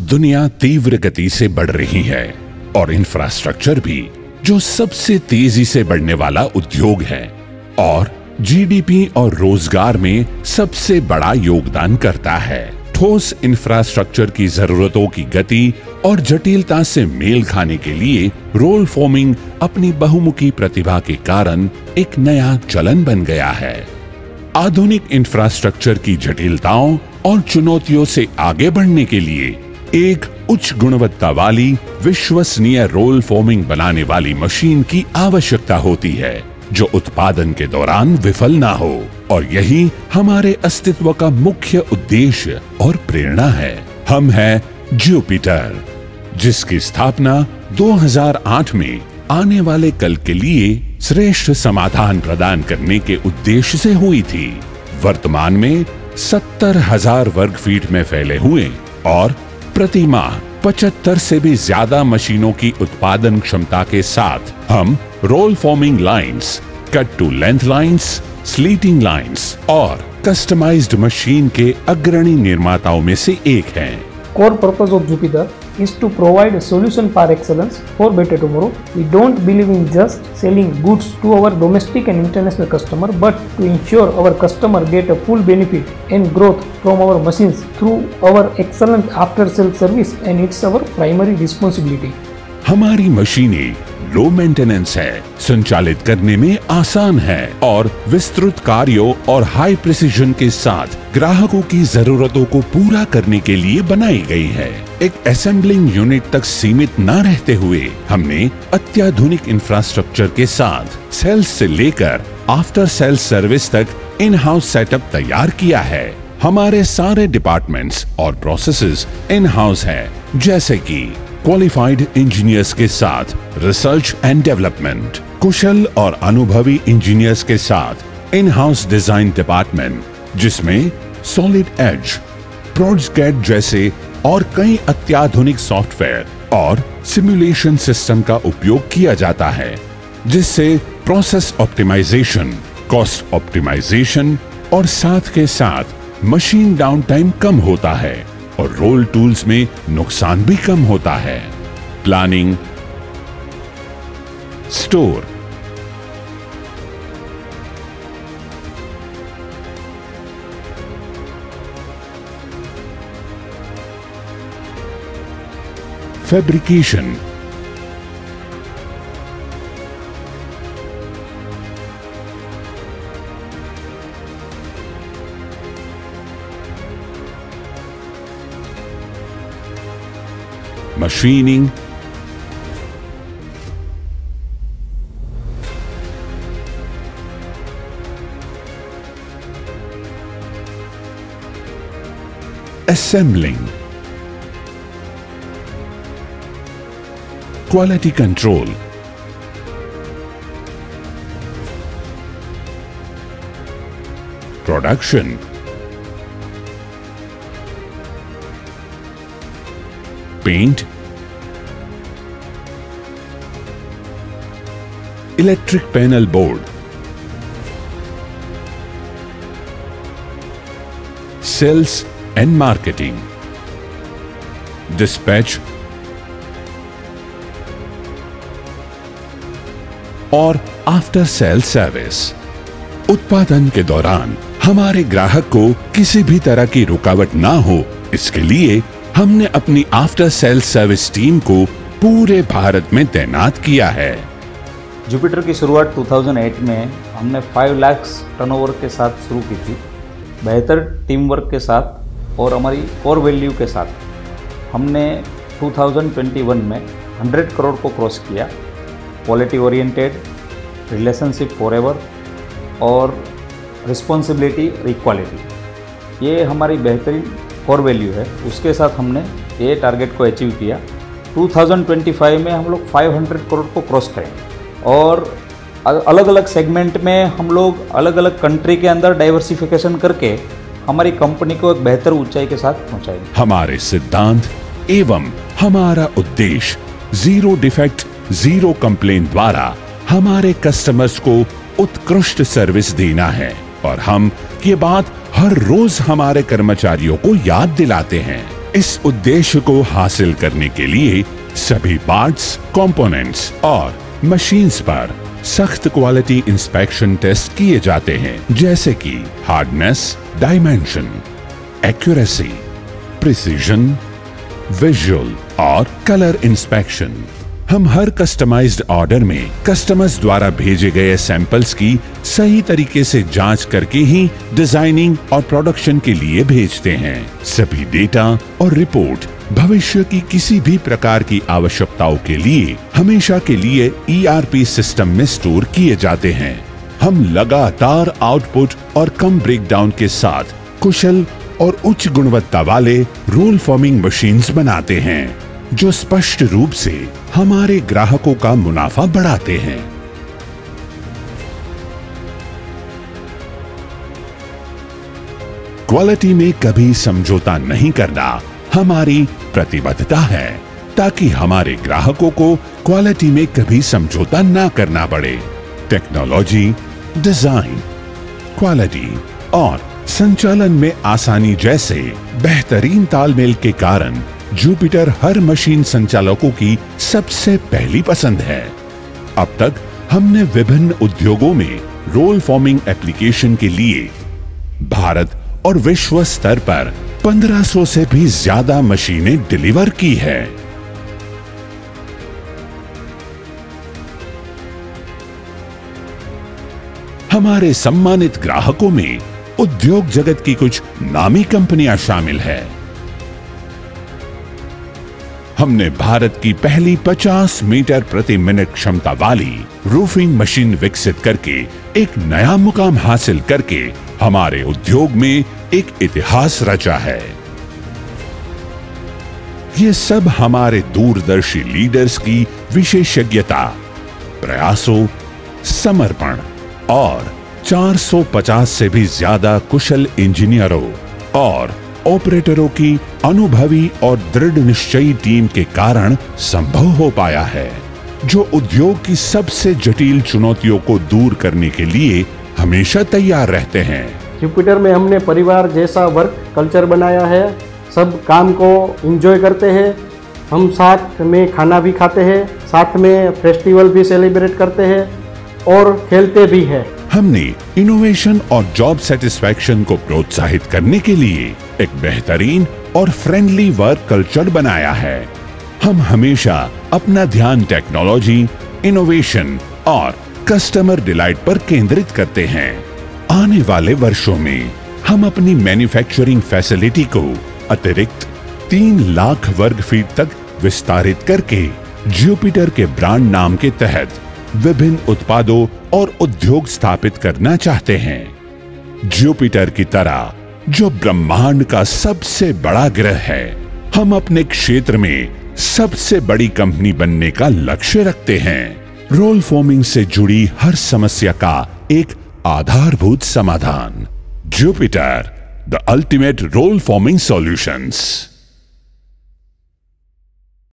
दुनिया तीव्र गति से बढ़ रही है और इंफ्रास्ट्रक्चर भी, जो सबसे तेजी से बढ़ने वाला उद्योग है और जीडीपी और रोजगार में सबसे बड़ा योगदान करता है। ठोस इंफ्रास्ट्रक्चर की जरूरतों की गति और जटिलता से मेल खाने के लिए रोल फॉर्मिंग अपनी बहुमुखी प्रतिभा के कारण एक नया चलन बन गया है। आधुनिक इंफ्रास्ट्रक्चर की जटिलताओं और चुनौतियों से आगे बढ़ने के लिए एक उच्च गुणवत्ता वाली विश्वसनीय रोल फॉर्मिंग बनाने वाली मशीन की आवश्यकता होती है, जो उत्पादन के दौरान विफल ना हो। और यही हमारे अस्तित्व का मुख्य उद्देश्य और प्रेरणा है। हम हैं जुपिटर, जिसकी स्थापना 2008 में आने वाले कल के लिए श्रेष्ठ समाधान प्रदान करने के उद्देश्य से हुई थी। वर्तमान में 70,000 वर्ग फीट में फैले हुए और प्रति माह 75 से भी ज्यादा मशीनों की उत्पादन क्षमता के साथ हम roll forming lines, cut to length lines, slitting lines और कस्टमाइज्ड मशीन के अग्रणी निर्माताओं में से एक हैं। Core purpose of Jupiter is to provide a solution par excellence for better tomorrow. We don't believe in just selling goods to our domestic and international customer, but to ensure our customer get a full benefit and growth from our machines through our excellent after sale service, and it's our primary responsibility. हमारी मशीनें low maintenance है, संचालित करने में आसान है और विस्तृत कार्यों और हाई प्रिसीजन के साथ ग्राहकों की जरूरतों को पूरा करने के लिए बनाई गई है। एक असेंबलिंग यूनिट तक सीमित न रहते हुए हमने अत्याधुनिक इंफ्रास्ट्रक्चर के साथ सेल्स से लेकर आफ्टर सेल सर्विस तक इन हाउस सेटअप तैयार किया है। हमारे सारे डिपार्टमेंट्स और प्रोसेसेस इन हाउस है, जैसे कि क्वालिफाइड इंजीनियर्स के साथ रिसर्च एंड डेवलपमेंट, कुशल और अनुभवी इंजीनियर्स के साथ इन हाउस डिजाइन डिपार्टमेंट, जिसमें सॉलिड एज, प्रोड्सकैड जैसे और कई अत्याधुनिक सॉफ्टवेयर और सिमुलेशन सिस्टम का उपयोग किया जाता है, जिससे प्रोसेस ऑप्टिमाइजेशन, कॉस्ट ऑप्टिमाइजेशन और साथ के साथ मशीन डाउन टाइम कम होता है और रोल टूल्स में नुकसान भी कम होता है। Planning, store, fabrication, machining, assembling, quality control, production, paint, electric panel board, sales and marketing, dispatch और आफ्टर सेल सर्विस। उत्पादन के दौरान हमारे ग्राहक को किसी भी तरह की रुकावट ना हो, इसके लिए हमने अपनी आफ्टर सेल सर्विस टीम को पूरे भारत में तैनात किया है। जुपिटर की शुरुआत 2008 में हमने 5 लाख टर्नओवर के साथ शुरू की थी। बेहतर टीम वर्क के साथ और हमारी कोर वैल्यू के साथ हमने 2021 में 100 करोड़ को क्रॉस किया। क्वालिटी ओरिएंटेड, रिलेशनशिप फॉरएवर और रिस्पॉन्सिबिलिटी और इक्वालिटी, ये हमारी बेहतरीन कोर वैल्यू है। उसके साथ हमने ये टारगेट को अचीव किया। 2025 में हम लोग 500 करोड़ को क्रॉस करेंगे और अलग अलग सेगमेंट में हम लोग अलग अलग कंट्री के अंदर डाइवर्सिफिकेशन करके हमारी कंपनी को एक बेहतर ऊंचाई के साथ पहुंचाएंगे। हमारे सिद्धांत एवं हमारा उद्देश्य जीरो डिफेक्ट, जीरो कंप्लेंट द्वारा हमारे कस्टमर्स को उत्कृष्ट सर्विस देना है और हम ये बात हर रोज हमारे कर्मचारियों को याद दिलाते हैं। इस उद्देश्य को हासिल करने के लिए सभी पार्ट्स, कंपोनेंट्स और मशीन्स पर सख्त क्वालिटी इंस्पेक्शन टेस्ट किए जाते हैं, जैसे कि hardness, dimension, accuracy, precision, visual और कलर इंस्पेक्शन। हम हर कस्टमाइज्ड ऑर्डर में कस्टमर्स द्वारा भेजे गए सैंपल्स की सही तरीके से जांच करके ही डिजाइनिंग और प्रोडक्शन के लिए भेजते हैं। सभी डेटा और रिपोर्ट भविष्य की किसी भी प्रकार की आवश्यकताओं के लिए हमेशा के लिए ERP सिस्टम में स्टोर किए जाते हैं। हम लगातार आउटपुट और कम ब्रेकडाउन के साथ कुशल और उच्च गुणवत्ता वाले रोल फॉर्मिंग मशीन्स बनाते हैं, जो स्पष्ट रूप से हमारे ग्राहकों का मुनाफा बढ़ाते हैं। क्वालिटी में कभी समझौता नहीं करना हमारी प्रतिबद्धता है, ताकि हमारे ग्राहकों को क्वालिटी में कभी समझौता ना करना पड़े। टेक्नोलॉजी, डिजाइन, क्वालिटी और संचालन में आसानी जैसे बेहतरीन तालमेल के कारण जुपिटर हर मशीन संचालकों की सबसे पहली पसंद है। अब तक हमने विभिन्न उद्योगों में रोल फॉर्मिंग एप्लीकेशन के लिए भारत और विश्व स्तर पर 1500 से भी ज्यादा मशीनें डिलीवर की है। हमारे सम्मानित ग्राहकों में उद्योग जगत की कुछ नामी कंपनियां शामिल है। हमने भारत की पहली 50 मीटर प्रति मिनट क्षमता वाली रूफिंग मशीन विकसित करके एक नया मुकाम हासिल करके हमारे उद्योग में एक इतिहास रचा है। ये सब हमारे दूरदर्शी लीडर्स की विशेषज्ञता, प्रयासों, समर्पण और 450 से भी ज्यादा कुशल इंजीनियरों और ऑपरेटरों की अनुभवी और दृढ़ निश्चयी टीम के कारण संभव हो पाया है, जो उद्योग की सबसे जटिल चुनौतियों को दूर करने के लिए हमेशा तैयार रहते हैं। जुपिटर में हमने परिवार जैसा वर्क कल्चर बनाया है। सब काम को एंजॉय करते हैं। हम साथ में खाना भी खाते हैं, साथ में फेस्टिवल भी सेलिब्रेट करते हैं और खेलते भी हैं। हमने इनोवेशन और जॉब सेटिस्फैक्शन को प्रोत्साहित करने के लिए एक बेहतरीन और फ्रेंडली वर्क कल्चर बनाया है। हम हमेशा अपना ध्यान टेक्नोलॉजी, इनोवेशन और कस्टमर डिलाइट पर केंद्रित करते हैं। आने वाले वर्षों में हम अपनी मैन्युफैक्चरिंग फैसिलिटी को अतिरिक्त 3 लाख वर्ग फीट तक विस्तारित करके जुपिटर के ब्रांड नाम के तहत विभिन्न उत्पादों और उद्योग स्थापित करना चाहते हैं। जुपिटर की तरह जो ब्रह्मांड का सबसे बड़ा ग्रह है, हम अपने क्षेत्र में सबसे बड़ी कंपनी बनने का लक्ष्य रखते हैं। रोल फॉर्मिंग से जुड़ी हर समस्या का एक आधारभूत समाधान। Jupiter, the ultimate roll forming solutions.